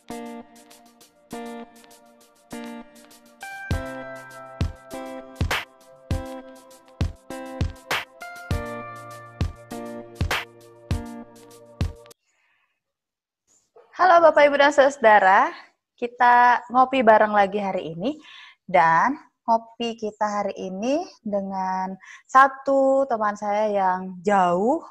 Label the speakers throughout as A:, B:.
A: Halo Bapak Ibu dan Saudara, kita ngopi bareng lagi hari ini, dan ngopi kita hari ini dengan satu teman saya yang jauh,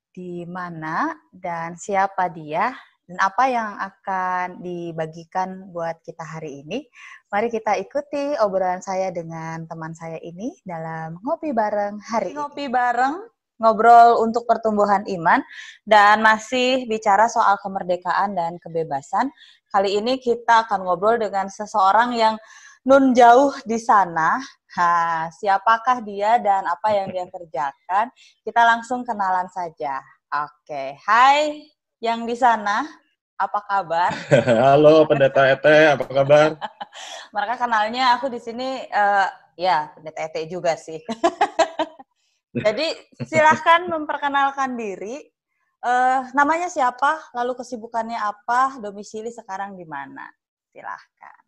A: di mana dan siapa dia, dan apa yang akan dibagikan buat kita hari ini. Mari kita ikuti obrolan saya dengan teman saya ini dalam ngopi bareng hari ini. Ngopi bareng, ngobrol untuk pertumbuhan iman, dan masih bicara soal kemerdekaan dan kebebasan. Kali ini kita akan ngobrol dengan seseorang yang nun jauh di sana. Siapakah dia dan apa yang dia kerjakan? Kita langsung kenalan saja. Oke, hai yang di sana, apa kabar?
B: Halo Pendeta Ete, apa kabar?
A: Mereka kenalnya aku di sini, ya Pendeta Ete juga sih. Jadi silahkan memperkenalkan diri, namanya siapa, lalu kesibukannya apa, domisili sekarang di mana? Silahkan.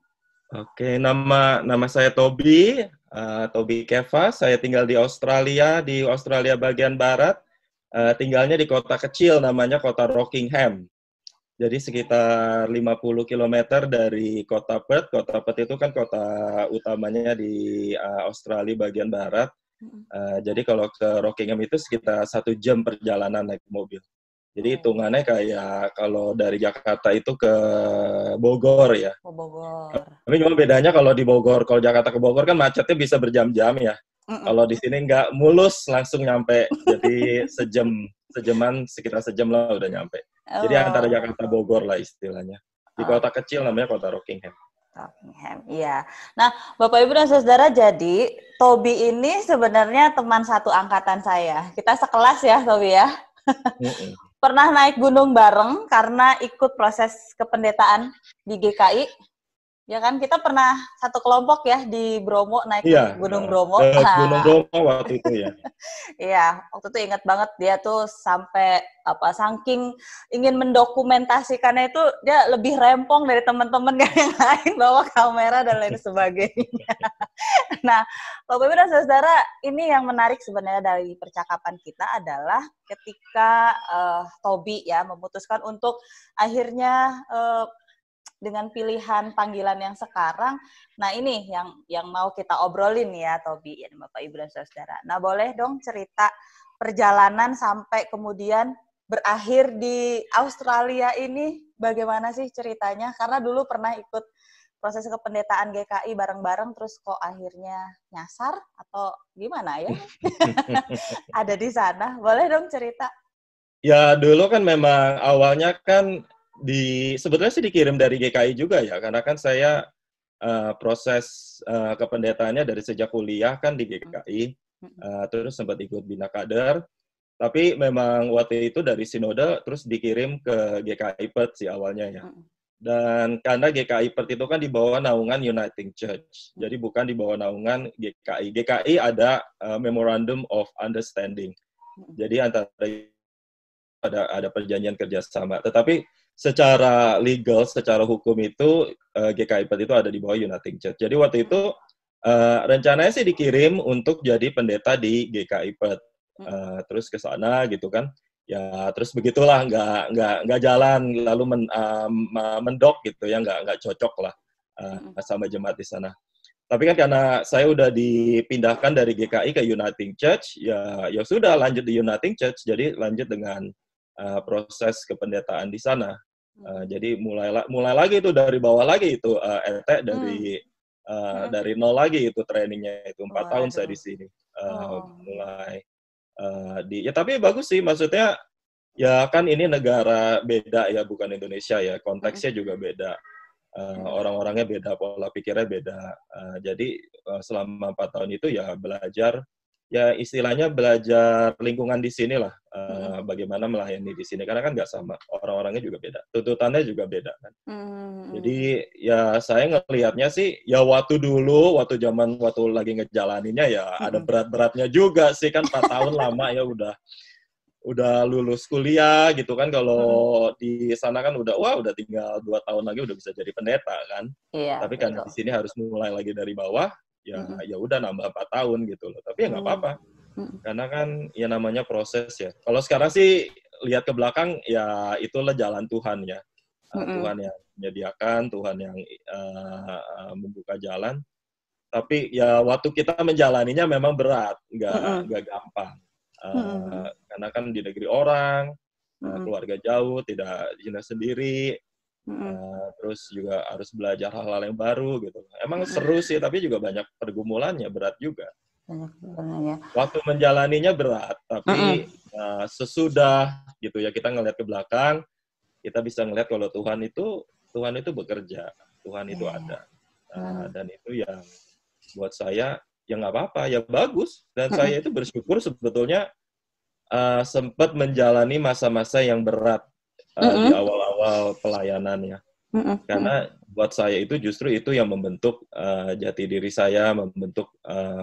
B: Oke, nama saya Toby, Toby Keva. Saya tinggal di Australia bagian barat. Tinggalnya di kota kecil namanya kota Rockingham. Jadi sekitar 50 km dari kota Perth. Kota Perth itu kan kota utamanya di Australia bagian barat. Jadi kalau ke Rockingham itu sekitar 1 jam perjalanan naik mobil. Jadi hitungannya kayak kalau dari Jakarta itu ke Bogor ya.
A: Bogor.
B: Tapi cuma bedanya kalau di Bogor, kalau Jakarta ke Bogor kan macetnya bisa berjam-jam ya. Kalau di sini nggak mulus langsung nyampe. Jadi sejaman sekitar sejam lah udah nyampe. Jadi antara Jakarta Bogor lah istilahnya. Di kota kecil namanya kota Rockingham.
A: Rockingham, iya. Nah, Bapak Ibu dan Saudara, jadi Toby ini sebenarnya teman satu angkatan saya. Kita sekelas ya, Toby ya. Pernah naik gunung bareng karena ikut proses kependetaan di GKI. Ya kan, kita pernah satu kelompok ya di Bromo, naik Gunung Bromo.
B: Gunung Bromo waktu itu ya.
A: Iya, waktu itu ingat banget dia tuh sampai saking ingin mendokumentasikannya itu dia lebih rempong dari teman-teman yang lain, bawa kamera dan lain sebagainya. Nah, Bapak Ibu dan Saudara, ini yang menarik sebenarnya dari percakapan kita adalah ketika Toby ya memutuskan untuk akhirnya dengan pilihan panggilan yang sekarang. Nah, ini yang mau kita obrolin ya, Toby, ya, Bapak Ibu dan Saudara. Nah, boleh dong cerita perjalanan sampai kemudian berakhir di Australia ini, bagaimana sih ceritanya? Karena dulu pernah ikut proses kependetaan GKI bareng-bareng, terus kok akhirnya nyasar atau gimana ya? Ada di sana, boleh dong cerita?
B: Ya, dulu kan memang awalnya kan sebetulnya sih dikirim dari GKI juga ya, karena kan saya proses kependetaannya dari sejak kuliah kan di GKI, terus sempat ikut Bina Kader, tapi memang waktu itu dari Sinode terus dikirim ke GKI Perth sih awalnya ya. Dan karena GKI Perth itu kan di bawah naungan Uniting Church, jadi bukan di bawah naungan GKI. GKI ada Memorandum of Understanding, jadi antara ada perjanjian kerjasama, tetapi secara legal, secara hukum itu GKI Perth itu ada di bawah Uniting Church. Jadi waktu itu rencananya sih dikirim untuk jadi pendeta di GKI Perth, terus ke sana gitu kan. Ya terus begitulah nggak jalan, lalu mendok gitu ya, nggak cocok lah sama jemaat di sana. Tapi kan karena saya udah dipindahkan dari GKI ke Uniting Church, ya sudah lanjut di Uniting Church, jadi lanjut dengan proses kependetaan di sana. Jadi mulai lagi itu dari bawah lagi itu dari nol lagi itu trainingnya itu 4 tahun saya di sini. Ya tapi bagus sih, maksudnya ya kan ini negara beda ya, bukan Indonesia ya, konteksnya juga beda. Orang-orangnya beda, pola pikirnya beda. Jadi selama 4 tahun itu ya belajar, ya istilahnya belajar lingkungan di sini lah, bagaimana melayani di sini, karena kan nggak sama, orang-orangnya juga beda, tuntutannya juga beda kan. Jadi ya saya ngelihatnya sih, ya waktu lagi ngejalaninnya ya ada berat-beratnya juga sih kan, 4 tahun lama ya udah udah lulus kuliah gitu kan. Kalau di sana kan udah tinggal 2 tahun lagi udah bisa jadi pendeta kan.
A: Iya,
B: Tapi karena
A: betul.
B: di sini harus mulai lagi dari bawah, ya udah nambah 4 tahun gitu loh. Tapi ya nggak apa-apa. Karena kan ya namanya proses ya. Kalau sekarang sih lihat ke belakang ya itulah jalan Tuhan ya. Tuhan yang menyediakan, Tuhan yang membuka jalan. Tapi ya waktu kita menjalaninya memang berat, nggak gampang. Karena kan di negeri orang, keluarga jauh, tidak sendiri, terus juga harus belajar hal-hal yang baru gitu. Emang seru sih, tapi juga banyak pergumulannya, berat juga. Waktu menjalaninya berat, tapi sesudah gitu ya kita ngelihat ke belakang, kita bisa ngelihat kalau Tuhan itu bekerja, Tuhan itu ada, dan itu yang buat saya ya nggak apa-apa, ya bagus. Dan saya itu bersyukur sebetulnya sempat menjalani masa-masa yang berat di awal-awal pelayanannya. Karena buat saya itu justru itu yang membentuk jati diri saya, membentuk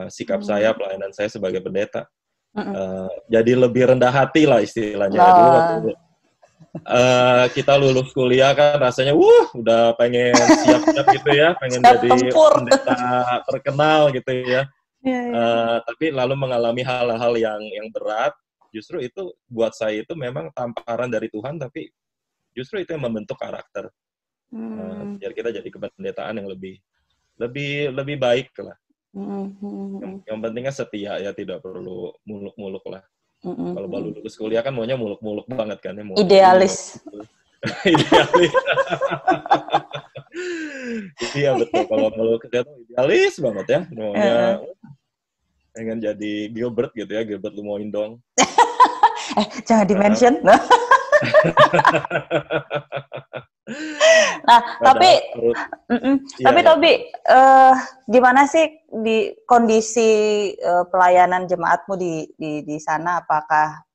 B: sikap saya, pelayanan saya sebagai pendeta. Jadi lebih rendah hati lah istilahnya. Dulu waktu kita lulus kuliah kan rasanya udah pengen siap-siap gitu ya, pengen
A: siap
B: jadi
A: tempur.
B: pendeta terkenal gitu ya. Tapi lalu mengalami hal-hal yang berat, justru itu buat saya itu memang tamparan dari Tuhan, tapi justru itu yang membentuk karakter. Biar kita jadi kependetaan yang lebih baik lah. Yang pentingnya setia ya, tidak perlu muluk-muluk lah. Kalau baru lulus kuliah kan maunya muluk-muluk banget kan ya, mau
A: Idealis.
B: idealis. Iya betul, kalau kerja tuh idealis banget ya, maunya pengen jadi Gilbert gitu ya, Gilbert Lumoindong.
A: Jangan di-mention. Nah, tapi Tobi, gimana sih di kondisi pelayanan jemaatmu di sana? Apakah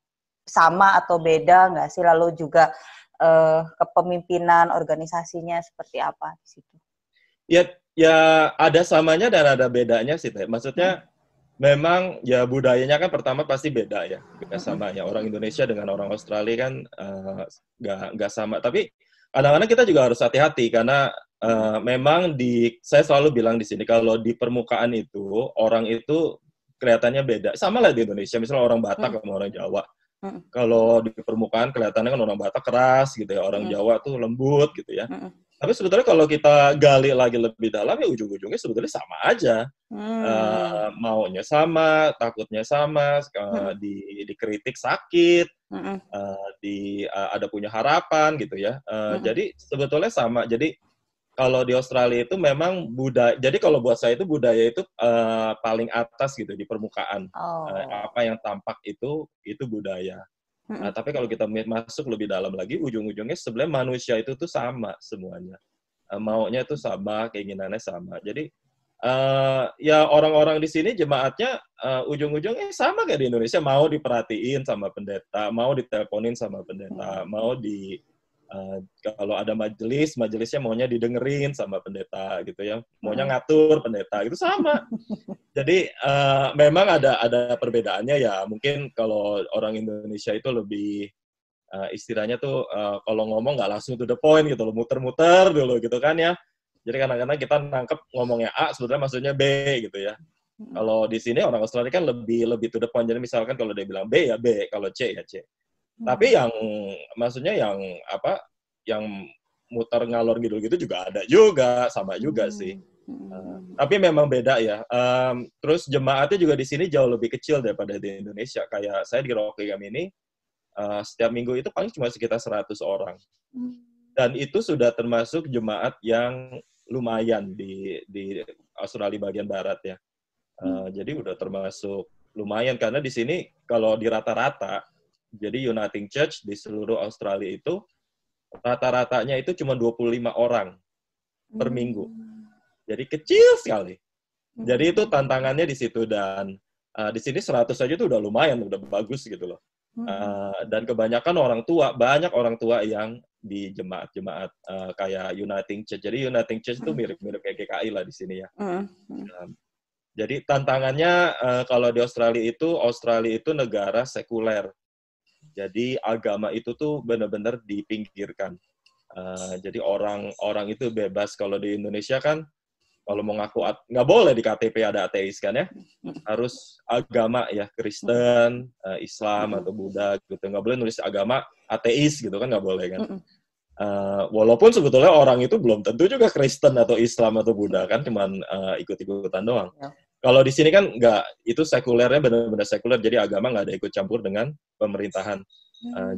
A: sama atau beda nggak sih? Lalu juga kepemimpinan organisasinya seperti apa di situ?
B: Ya ada samanya dan ada bedanya sih, Teh. Maksudnya memang ya budayanya kan pertama pasti beda ya, nggak sama ya. Orang Indonesia dengan orang Australia kan nggak sama. Tapi kadang-kadang kita juga harus hati-hati karena memang saya selalu bilang di sini kalau di permukaan itu orang itu kelihatannya beda. Sama lah di Indonesia, misalnya orang Batak sama orang Jawa. Kalau di permukaan kelihatannya kan orang Batak keras gitu ya, orang Jawa tuh lembut gitu ya. Tapi sebetulnya kalau kita gali lagi lebih dalam ya ujung-ujungnya sebetulnya sama aja. Maunya sama, takutnya sama, dikritik sakit, ada punya harapan gitu ya. Jadi sebetulnya sama. Jadi kalau di Australia itu memang budaya. Jadi kalau buat saya itu budaya itu paling atas gitu di permukaan. Apa yang tampak itu budaya. Tapi kalau kita masuk lebih dalam lagi, ujung-ujungnya sebenarnya manusia itu tuh sama semuanya. Maunya itu sama, keinginannya sama. Jadi ya orang-orang di sini jemaatnya ujung-ujungnya sama kayak di Indonesia, mau diperhatiin sama pendeta, mau diteleponin sama pendeta, mau kalau ada majelisnya maunya didengerin sama pendeta gitu ya, maunya ngatur pendeta gitu sama. Jadi memang ada perbedaannya ya. Mungkin kalau orang Indonesia itu lebih istilahnya tuh kalau ngomong nggak langsung to the point gitu loh, muter-muter dulu gitu kan ya. Jadi kadang-kadang kita nangkep ngomongnya A sebenarnya maksudnya B gitu ya. Kalau di sini orang Australia kan lebih to the point. Jadi misalkan kalau dia bilang B ya B, kalau C ya C. Tapi yang maksudnya yang muter ngalor gitu juga ada juga, sama juga sih. Tapi memang beda ya. Terus jemaatnya juga di sini jauh lebih kecil daripada di Indonesia. Kayak saya di Rockingham ini setiap minggu itu paling cuma sekitar 100 orang. Dan itu sudah termasuk jemaat yang lumayan di Australia bagian barat ya. Jadi udah termasuk lumayan karena di sini kalau di rata-rata, jadi Uniting Church di seluruh Australia itu rata-ratanya itu cuma 25 orang per minggu. Jadi kecil sekali. Jadi itu tantangannya di situ, dan di sini 100 aja itu udah lumayan, udah bagus gitu loh. Dan kebanyakan banyak orang tua yang di jemaat-jemaat kayak Uniting Church. Jadi Uniting Church itu mirip-mirip kayak GKI lah di sini ya. Jadi tantangannya kalau di Australia itu negara sekuler. Jadi agama itu tuh benar-benar dipinggirkan. Jadi orang-orang itu bebas. Kalau di Indonesia kan, kalau mau ngaku nggak boleh di KTP ada ateis kan ya, harus agama ya, Kristen, Islam atau Buddha gitu. Nggak boleh nulis agama ateis gitu kan, nggak boleh kan. Walaupun sebetulnya orang itu belum tentu juga Kristen atau Islam atau Buddha kan, cuman ikut-ikutan doang. Kalau di sini kan nggak, itu sekulernya benar-benar sekuler, jadi agama nggak ada ikut campur dengan pemerintahan.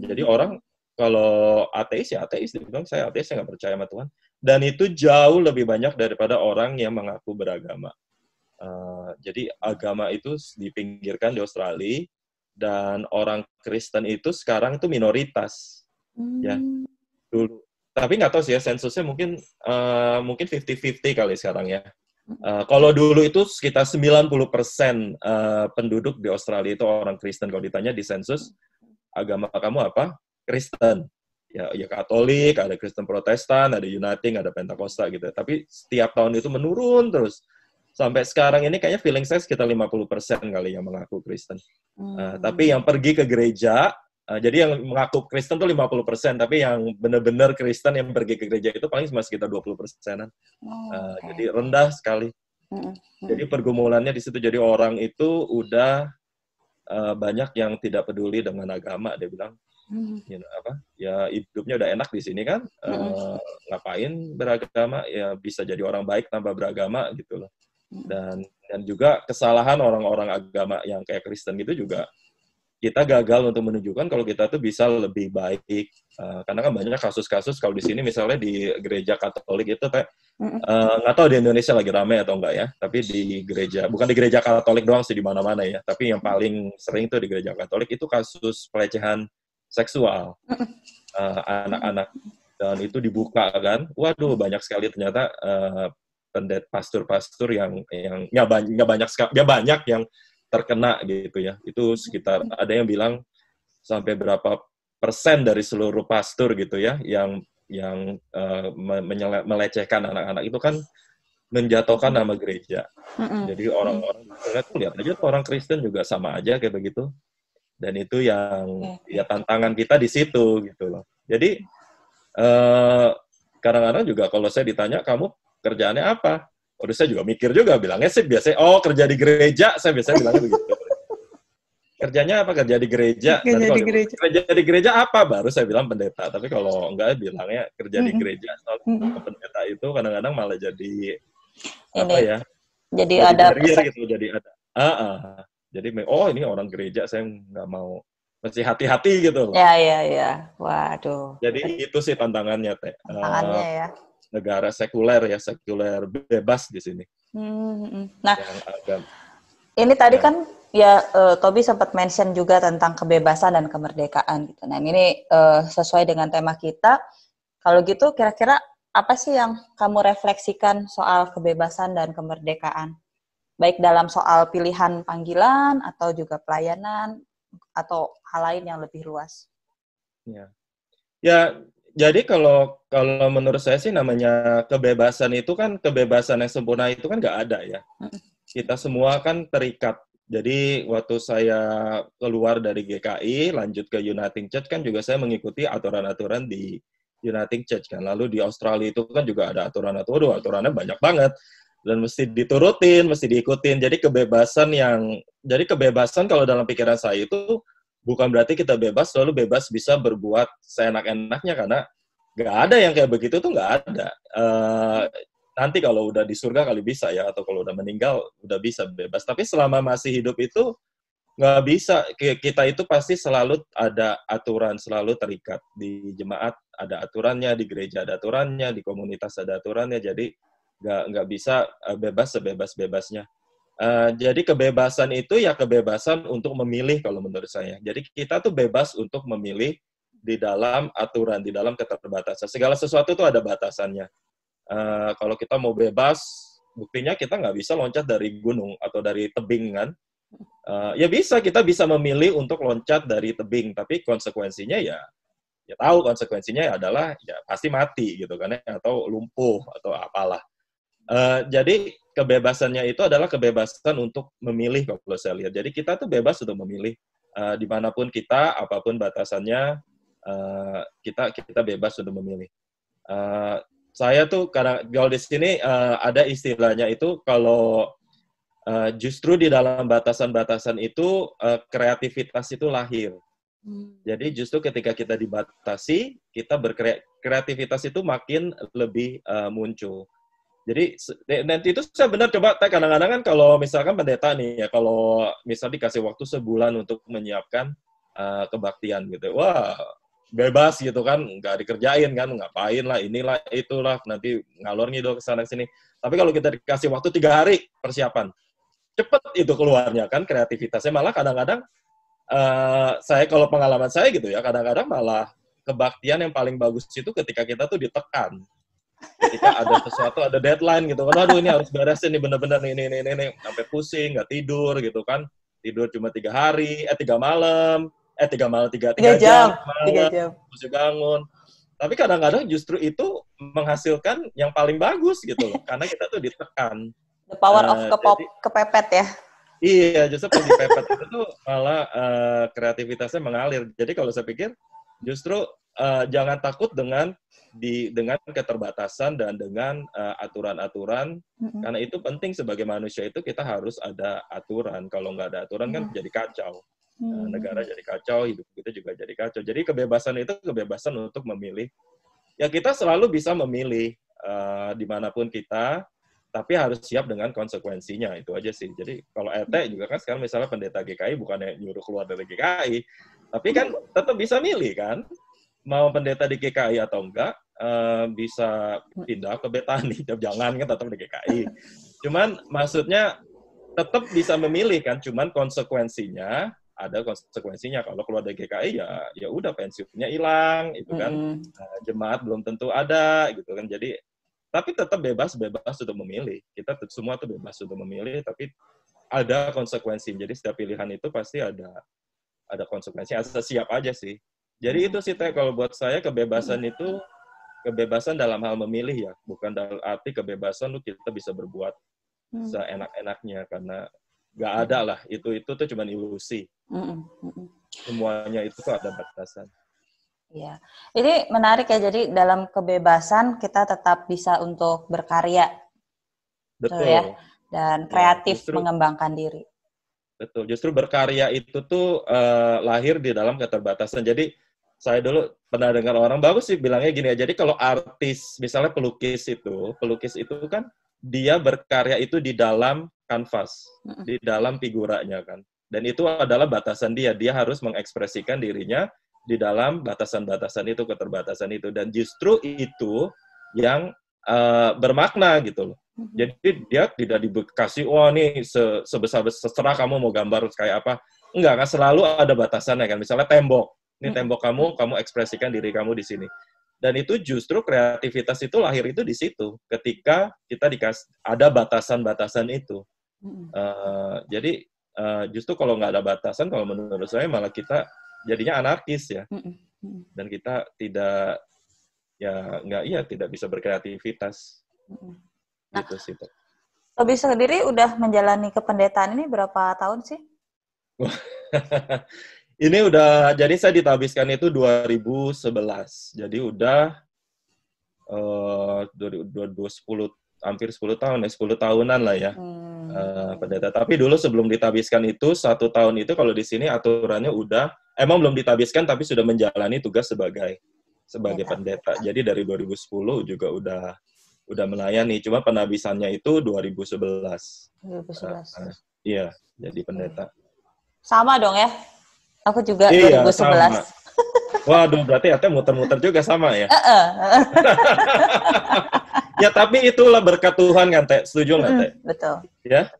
B: Jadi orang kalau ateis ya ateis, dia bilang saya ateis, saya nggak percaya sama Tuhan. Dan itu jauh lebih banyak daripada orang yang mengaku beragama. Jadi agama itu dipinggirkan di Australia, dan orang Kristen itu sekarang itu minoritas, ya dulu. Tapi nggak tahu sih ya, sensusnya mungkin 50-50 kali sekarang ya. Kalau dulu itu sekitar 90% penduduk di Australia itu orang Kristen. Kalau ditanya di sensus, agama kamu apa? Kristen. Ya Katolik, ada Kristen Protestan, ada Uniting, ada Pentakosta gitu. Tapi setiap tahun itu menurun terus. Sampai sekarang ini kayaknya feeling saya sekitar 50% kali yang mengaku Kristen. Tapi yang pergi ke gereja, jadi yang mengaku Kristen tuh 50%, tapi yang benar-benar Kristen yang pergi ke gereja itu paling cuma sekitar 20%-an. Jadi rendah sekali. Jadi pergumulannya di situ. Jadi orang itu udah banyak yang tidak peduli dengan agama, dia bilang. Ya hidupnya udah enak di sini kan, ngapain beragama, ya bisa jadi orang baik tanpa beragama gitu loh. Dan juga kesalahan orang-orang agama yang kayak Kristen gitu juga, kita gagal untuk menunjukkan kalau kita tuh bisa lebih baik. Karena kan banyak kasus-kasus, kalau di sini misalnya di gereja Katolik itu kayak, nggak tahu di Indonesia lagi ramai atau enggak ya, tapi di gereja, bukan di gereja Katolik doang sih, di mana-mana ya, tapi yang paling sering tuh di gereja Katolik itu kasus pelecehan seksual anak-anak, dan itu dibuka kan, waduh banyak sekali ternyata pastor-pastor yang nggak banyak sekali, ya banyak yang terkena gitu ya. Itu sekitar, ada yang bilang sampai berapa persen dari seluruh pastor gitu ya yang melecehkan anak-anak itu kan menjatuhkan nama gereja. Jadi orang-orang lihat aja tuh orang Kristen juga sama aja kayak begitu. Dan itu yang ya tantangan kita di situ gitu loh. Jadi kadang-kadang juga kalau saya ditanya, kamu kerjaannya apa? Waduh, saya juga mikir juga, bilangnya sih biasanya, kerja di gereja, saya biasanya bilangnya begitu. Kerjanya apa? Kerja di gereja. Nanti kalau kerja di gereja apa? Baru saya bilang pendeta. Tapi kalau enggak, bilangnya kerja di gereja. Soalnya pendeta itu kadang-kadang malah jadi apa ya?
A: Jadi ada
B: gitu, jadi ada. Jadi, ini orang gereja, saya nggak mau, mesti hati-hati gitu.
A: Ya. Waduh.
B: Jadi itu sih tantangannya, Teh.
A: Tantangannya ya.
B: Negara sekuler ya, sekuler bebas di sini.
A: Nah, ini tadi kan ya Toby sempat mention juga tentang kebebasan dan kemerdekaan gitu. Nah, ini sesuai dengan tema kita. Kalau gitu, kira-kira apa sih yang kamu refleksikan soal kebebasan dan kemerdekaan? Baik dalam soal pilihan panggilan atau juga pelayanan atau hal lain yang lebih luas.
B: Ya, jadi kalau menurut saya sih namanya kebebasan itu kan, kebebasan yang sempurna itu kan nggak ada ya. Kita semua kan terikat. Jadi waktu saya keluar dari GKI, lanjut ke Uniting Church kan juga saya mengikuti aturan-aturan di Uniting Church kan. Lalu di Australia itu kan juga ada aturannya banyak banget. Dan mesti diturutin, mesti diikutin. Jadi kebebasan kalau dalam pikiran saya itu bukan berarti kita bebas, lalu bebas bisa berbuat seenak-enaknya, karena nggak ada yang kayak begitu tuh, nggak ada. Nanti kalau udah di surga kali bisa ya, atau kalau udah meninggal udah bisa bebas. Tapi selama masih hidup itu nggak bisa. Kita itu pasti selalu ada aturan, selalu terikat. Di jemaat ada aturannya, di gereja ada aturannya, di komunitas ada aturannya. Jadi nggak bisa bebas sebebas-bebasnya. Jadi kebebasan itu ya kebebasan untuk memilih kalau menurut saya. Jadi kita tuh bebas untuk memilih di dalam aturan, di dalam keterbatasan. Segala sesuatu itu ada batasannya. Kalau kita mau bebas, buktinya kita nggak bisa loncat dari gunung atau dari tebing kan. Ya kita bisa memilih untuk loncat dari tebing, tapi konsekuensinya ya tahu konsekuensinya adalah ya pasti mati gitu kan ya, atau lumpuh atau apalah. Jadi kebebasannya itu adalah kebebasan untuk memilih kalau saya lihat. Jadi kita tuh bebas untuk memilih dimanapun kita, apapun batasannya, kita bebas untuk memilih. Saya tuh kalau di sini ada istilahnya itu kalau justru di dalam batasan-batasan itu kreativitas itu lahir. Jadi justru ketika kita dibatasi, kita kreativitas itu makin lebih muncul. Jadi nanti itu saya benar coba kadang-kadang kan kalau misalkan pendeta nih ya, kalau misal dikasih waktu sebulan untuk menyiapkan kebaktian gitu, wah bebas gitu kan, nggak dikerjain kan, ngapain lah, inilah itulah, nanti ngalor ngidul ke sana sini. Tapi kalau kita dikasih waktu 3 hari persiapan, cepet itu keluarnya kan kreativitasnya. Malah kadang-kadang saya kalau pengalaman saya gitu ya, kadang-kadang malah kebaktian yang paling bagus itu ketika kita tuh ditekan. Ketika ada sesuatu, ada deadline gitu kan, aduh ini harus beresin nih bener-bener ini, sampai pusing, nggak tidur gitu kan, tidur cuma 3 hari, 3 malam, 3 jam, malam, mesti bangun. Tapi kadang-kadang justru itu menghasilkan yang paling bagus gitu loh, karena kita tuh ditekan.
A: The power of kepepet ya?
B: Iya, justru kalau dipepet itu tuh malah kreativitasnya mengalir. Jadi kalau saya pikir justru jangan takut dengan keterbatasan dan dengan aturan-aturan, karena itu penting sebagai manusia itu kita harus ada aturan. Kalau nggak ada aturan kan jadi kacau. Negara jadi kacau, hidup kita juga jadi kacau. Jadi kebebasan itu kebebasan untuk memilih. Ya kita selalu bisa memilih dimanapun kita, tapi harus siap dengan konsekuensinya, itu aja sih. Jadi kalau juga kan sekarang misalnya pendeta GKI bukannya nyuruh keluar dari GKI, tapi kan tetap bisa milih kan, mau pendeta di GKI atau enggak, bisa pindah ke Betani, jangan kan tetap di GKI. Cuman maksudnya tetap bisa memilih kan, cuman konsekuensinya ada konsekuensinya. Kalau keluar dari GKI ya udah pensiunnya hilang, itu kan. Jemaat belum tentu ada, gitu kan. Jadi tapi tetap bebas untuk memilih. Kita semua tuh bebas untuk memilih, tapi ada konsekuensi. Jadi setiap pilihan itu pasti ada konsekuensi. Asal siap aja sih. Jadi itu sih kalau buat saya kebebasan itu kebebasan dalam hal memilih ya, bukan dalam arti kebebasan lu kita bisa berbuat seenak-enaknya, karena nggak ada lah. Itu tuh cuma ilusi. Semuanya itu tuh ada batasan.
A: Iya, ini menarik ya. Jadi dalam kebebasan kita tetap bisa untuk berkarya,
B: betul
A: ya, dan kreatif
B: justru,
A: mengembangkan diri.
B: Betul, justru berkarya itu tuh lahir di dalam keterbatasan. Jadi saya dulu pernah dengar orang bagus sih bilangnya gini ya. Jadi kalau artis, misalnya pelukis itu kan dia berkarya itu di dalam kanvas, di dalam figuranya kan. Dan itu adalah batasan dia. Dia harus mengekspresikan dirinya di dalam batasan-batasan itu, keterbatasan itu. Dan justru itu yang bermakna gitu loh. Jadi dia tidak dikasih, wah nih sebesar seserah kamu mau gambar kayak apa. Enggak, kan selalu ada batasannya kan. Misalnya tembok. Ini tembok kamu ekspresikan diri kamu di sini. Dan itu justru kreativitas itu lahir itu di situ. Ketika kita ada batasan-batasan itu. Jadi justru kalau nggak ada batasan, kalau menurut saya malah kita jadinya anarkis ya, dan kita tidak bisa berkreativitas.
A: Nah,
B: gitu sih.
A: Tobi sendiri udah menjalani kependetaan ini berapa tahun sih?
B: Ini jadi saya ditabiskan itu 2011, jadi udah 2010, hampir 10 tahun ya, 10 tahunan lah ya. Pendeta. Tapi dulu sebelum ditabiskan itu 1 tahun itu kalau di sini aturannya emang belum ditabiskan tapi sudah menjalani tugas sebagai pendeta. Jadi dari 2010 juga udah melayani. Cuma penabisannya itu 2011.
A: 2011.
B: Iya, jadi pendeta.
A: Sama dong ya. Aku juga 2011. Sama.
B: Waduh, berarti Ate muter-muter juga sama ya. Ya, tapi itulah berkat Tuhan kan, Teh. Setuju nggak, Teh?
A: Betul.
B: Ya,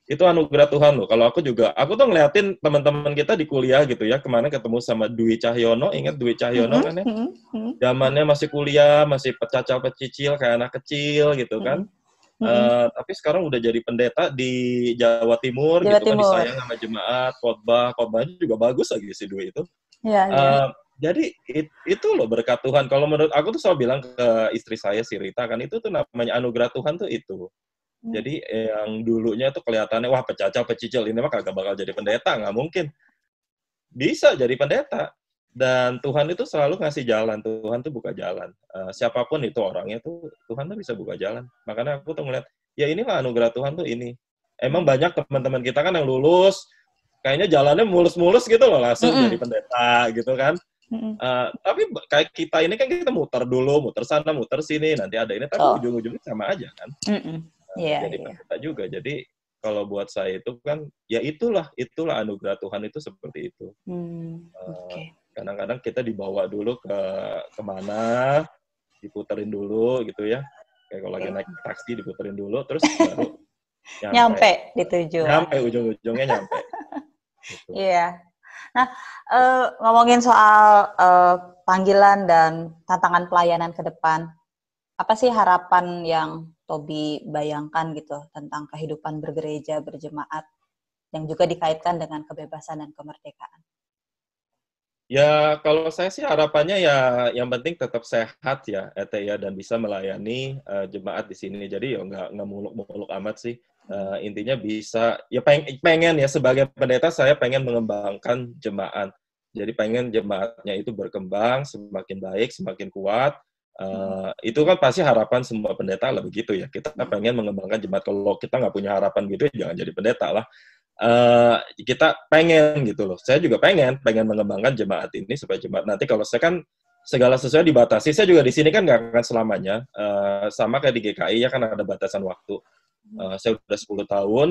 B: itu anugerah Tuhan loh. Kalau aku tuh ngeliatin teman-teman kita di kuliah gitu ya. Kemarin ketemu sama Dwi Cahyono, ingat Dwi Cahyono kan ya? Zamannya masih kuliah, masih pecacil-pecicil kayak anak kecil gitu kan. Tapi sekarang udah jadi pendeta di Jawa Timur gitu kan, disayang sama jemaat, khotbahnya juga bagus lagi si Dwi itu.
A: Iya.
B: Jadi itu loh berkat Tuhan. Kalau menurut aku tuh selalu bilang ke istri saya si Rita kan, itu tuh namanya anugerah Tuhan tuh itu. Jadi yang dulunya tuh kelihatannya wah pecacil ini mah kagak bakal jadi pendeta, nggak mungkin. bisa jadi pendeta. Dan Tuhan itu selalu ngasih jalan. Tuhan tuh buka jalan. Siapapun itu orangnya tuh, Tuhan tuh bisa buka jalan. Makanya aku tuh ngeliat, ya inilah anugerah Tuhan tuh ini. Emang banyak teman-teman kita kan yang lulus, kayaknya jalannya mulus-mulus gitu loh, langsung jadi pendeta gitu kan. Tapi kayak kita ini kan kita muter dulu, muter sana, muter sini, nanti ada ini, tapi ujung-ujungnya sama aja kan. Jadi pendeta juga. Jadi kalau buat saya itu kan, ya itulah anugerah Tuhan itu seperti itu. Kadang-kadang kita dibawa dulu ke kemana, diputerin dulu gitu ya. Kayak kalau lagi naik taksi diputerin dulu, terus baru
A: nyampe di tujuan.
B: Nyampe, ujung-ujungnya nyampe. Gitu.
A: Iya. Nah, ngomongin soal panggilan dan tantangan pelayanan ke depan, apa sih harapan yang Tobi bayangkan gitu tentang kehidupan bergereja, berjemaat, yang juga dikaitkan dengan kebebasan dan kemerdekaan?
B: Ya, kalau saya sih harapannya ya yang penting tetap sehat ya, ya, dan bisa melayani jemaat di sini. Jadi ya nggak muluk-muluk amat sih. Intinya bisa, ya pengen ya sebagai pendeta saya pengen mengembangkan jemaat. Jadi pengen jemaatnya itu berkembang, semakin baik, semakin kuat. Itu kan pasti harapan semua pendeta lah begitu ya. Kita pengen mengembangkan jemaat. Kalau kita nggak punya harapan gitu, jangan jadi pendeta lah. Kita pengen gitu loh. Saya juga pengen mengembangkan jemaat ini supaya jemaat nanti kalau saya kan segala sesuatu dibatasi. Saya juga di sini kan nggak akan selamanya. Sama kayak di GKI ya kan ada batasan waktu. Saya udah 10 tahun.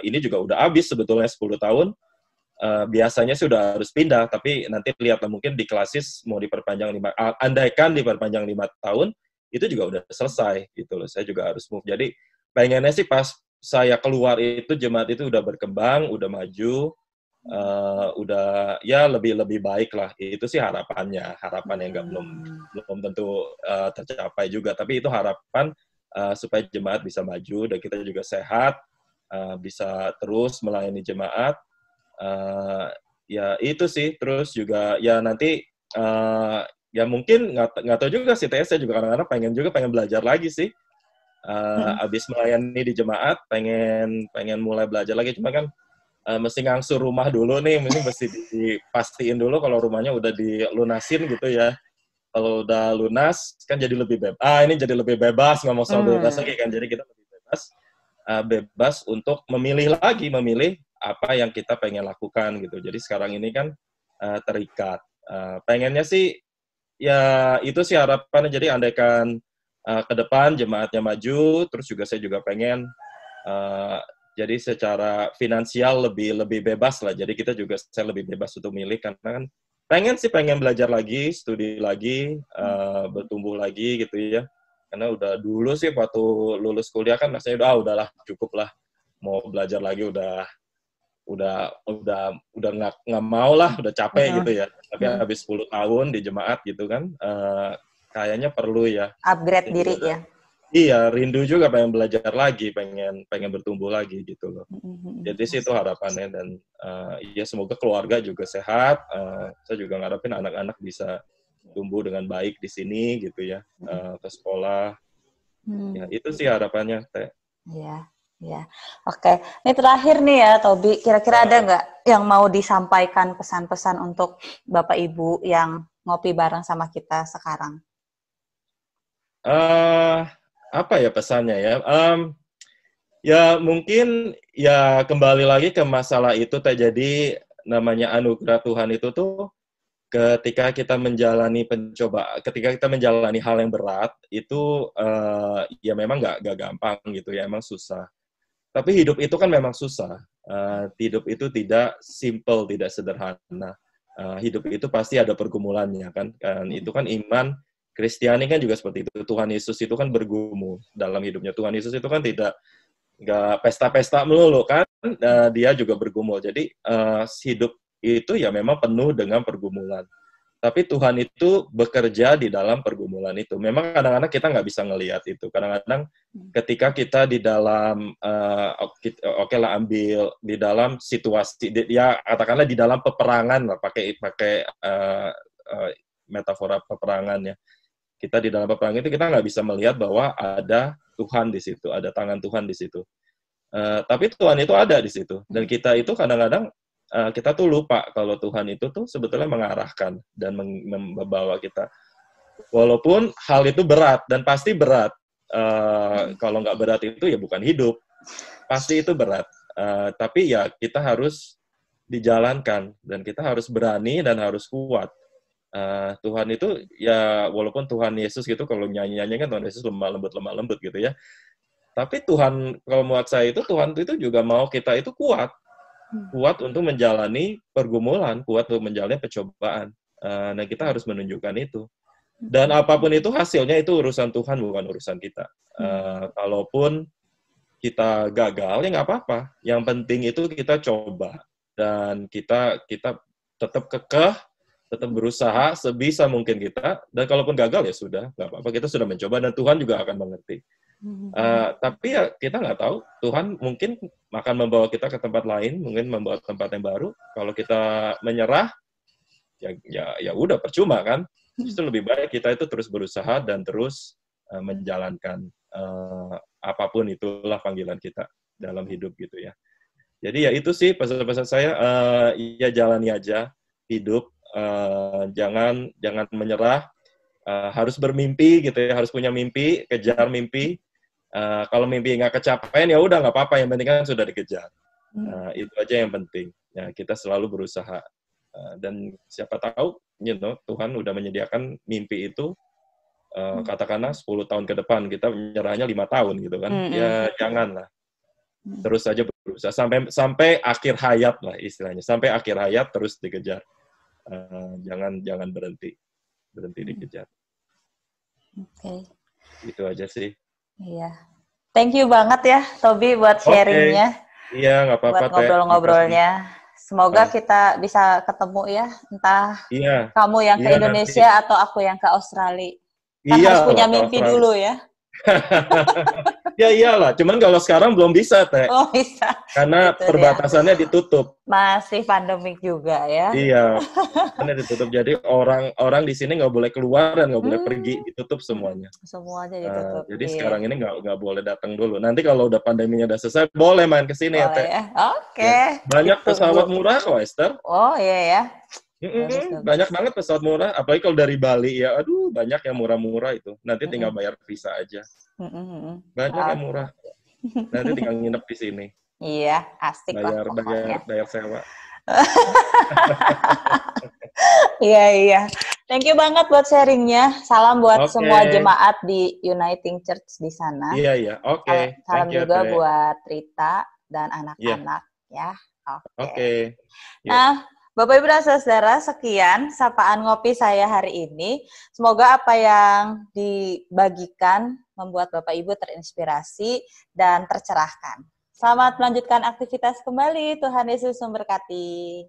B: Ini juga udah habis sebetulnya 10 tahun. Biasanya sih udah harus pindah, tapi nanti lihatlah mungkin di klasis mau diperpanjang andaikan diperpanjang 5 tahun, itu juga udah selesai gitu loh. Saya juga harus move. Jadi pengennya sih pas saya keluar itu jemaat itu udah berkembang, udah maju, udah ya lebih baik lah. Itu sih harapan yang belum tentu tercapai juga. Tapi itu harapan supaya jemaat bisa maju dan kita juga sehat, bisa terus melayani jemaat. Ya itu sih. Terus juga ya nanti ya mungkin nggak tahu juga sih. Saya juga kadang-kadang pengen belajar lagi sih. Abis melayani di jemaat, pengen mulai belajar lagi, cuma kan mesti ngangsur rumah dulu nih, mesti dipastiin dulu kalau rumahnya udah dilunasin gitu ya. Kalau udah lunas, kan jadi lebih bebas. Ini jadi lebih bebas, ngomong soal bebas lagi kan, jadi kita lebih bebas untuk memilih apa yang kita pengen lakukan gitu. Jadi sekarang ini kan terikat. Pengennya sih, ya itu sih harapannya, jadi andaikan ke depan jemaatnya maju, terus juga saya juga pengen jadi secara finansial lebih bebas lah. Jadi saya lebih bebas untuk milih karena kan pengen belajar lagi, studi lagi, bertumbuh lagi gitu ya. Karena udah dulu sih waktu lulus kuliah kan rasanya udahlah cukup lah, mau belajar lagi udah nggak mau lah, udah capek gitu ya. Tapi habis 10 tahun di jemaat gitu kan. Kayaknya perlu ya.
A: Upgrade diri ya.
B: Iya, rindu juga pengen belajar lagi, pengen bertumbuh lagi gitu loh. Jadi sih itu harapannya dan ya semoga keluarga juga sehat. Saya juga ngarepin anak-anak bisa tumbuh dengan baik di sini gitu ya, ke sekolah. Ya itu sih harapannya, Teh.
A: Iya, iya. Oke, ini terakhir nih ya, Tobi. Kira-kira ada nggak yang mau disampaikan pesan-pesan untuk Bapak Ibu yang ngopi bareng sama kita sekarang?
B: Apa ya pesannya ya? Ya mungkin ya kembali lagi ke masalah itu Teh. Jadi namanya anugerah Tuhan itu tuh ketika kita menjalani ketika kita menjalani hal yang berat itu ya memang nggak gampang gitu ya, emang susah. Tapi hidup itu kan memang susah. Hidup itu tidak simple, tidak sederhana. Hidup itu pasti ada pergumulannya kan. Itu kan iman Kristiani kan juga seperti itu. Tuhan Yesus itu kan bergumul dalam hidupnya. Tuhan Yesus itu kan nggak pesta-pesta melulu kan. Dia juga bergumul. Jadi hidup itu ya memang penuh dengan pergumulan. Tapi Tuhan itu bekerja di dalam pergumulan itu. Memang kadang-kadang kita nggak bisa ngelihat itu. Kadang-kadang ketika kita di dalam, oke lah ambil di dalam situasi, ya katakanlah di dalam peperangan lah, pakai metafora peperangan ya. Kita di dalam peperangan itu kita nggak bisa melihat bahwa ada Tuhan di situ, ada tangan Tuhan di situ. Tapi Tuhan itu ada di situ. Dan kita itu kadang-kadang kita tuh lupa kalau Tuhan itu tuh sebetulnya mengarahkan dan membawa kita. Walaupun hal itu berat dan pasti berat. Kalau nggak berat itu ya bukan hidup. Pasti itu berat. Tapi ya kita harus dijalankan dan kita harus berani dan harus kuat. Tuhan itu ya walaupun Tuhan Yesus gitu kalau nyanyi-nyanyi kan Tuhan Yesus lemah lembut gitu ya. Tapi Tuhan kalau buat saya itu Tuhan itu juga mau kita itu kuat untuk menjalani pergumulan, kuat untuk menjalani pencobaan. Nah kita harus menunjukkan itu. Dan apapun itu hasilnya itu urusan Tuhan bukan urusan kita. Kalaupun kita gagal ya nggak apa-apa. Yang penting itu kita coba dan kita tetap kekeh, tetap berusaha sebisa mungkin kita, dan kalaupun gagal ya sudah, nggak apa-apa, kita sudah mencoba dan Tuhan juga akan mengerti. Tapi ya kita nggak tahu, Tuhan mungkin akan membawa kita ke tempat lain, mungkin membawa tempat yang baru. Kalau kita menyerah, ya udah percuma kan. Justru lebih baik kita itu terus berusaha dan terus menjalankan apapun itulah panggilan kita dalam hidup gitu ya. Jadi ya itu sih pesan-pesan saya, ya jalani aja hidup. Jangan menyerah, harus bermimpi gitu ya, harus punya mimpi, kejar mimpi. Kalau mimpi nggak kecapean ya udah nggak apa-apa, yang penting kan sudah dikejar. Itu aja yang penting. Ya, kita selalu berusaha dan siapa tahu, Tuhan udah menyediakan mimpi itu. Katakanlah 10 tahun ke depan, kita menyerahnya 5 tahun gitu kan. Ya janganlah. Terus saja berusaha sampai akhir hayat lah istilahnya, sampai akhir hayat terus dikejar. Jangan berhenti dikejar.
A: Oke.
B: Itu aja sih.
A: Iya. Thank you banget ya Tobi buat sharingnya.
B: Iya, nggak apa-apa.
A: Buat ngobrol-ngobrolnya. Semoga kita bisa ketemu ya, entah kamu yang ke Indonesia nanti. Atau aku yang ke Australia. Kan harus punya mimpi dulu ya. Ya iyalah, cuman kalau sekarang belum bisa, Teh. Oh, bisa.
B: Karena itu perbatasannya ditutup.
A: Masih pandemik juga ya.
B: Iya, karena ditutup. Jadi orang di sini nggak boleh keluar dan nggak boleh pergi, ditutup semuanya.
A: Semuanya ditutup.
B: Jadi sekarang ini nggak boleh datang dulu. Nanti kalau udah pandeminya udah selesai, boleh main ke sini ya, Teh.
A: Oke.
B: Ya. Banyak pesawat murah kok, Esther.
A: Oh iya ya.
B: Banyak banget pesawat murah, apalagi kalau dari Bali ya, aduh banyak yang murah-murah itu. Nanti tinggal bayar visa aja. Banyak yang murah. Nanti tinggal nginep di sini.
A: Iya, asik lah pokoknya.
B: Bayar sewa.
A: Iya. Thank you banget buat sharingnya. Salam buat semua jemaat di Uniting Church di sana.
B: Iya. Oke.
A: Salam juga buat Rita dan anak-anak ya. Oke. Nah, Bapak Ibu dan Saudara, sekian sapaan ngopi saya hari ini. Semoga apa yang dibagikan membuat Bapak Ibu terinspirasi dan tercerahkan. Selamat melanjutkan aktivitas kembali. Tuhan Yesus memberkati.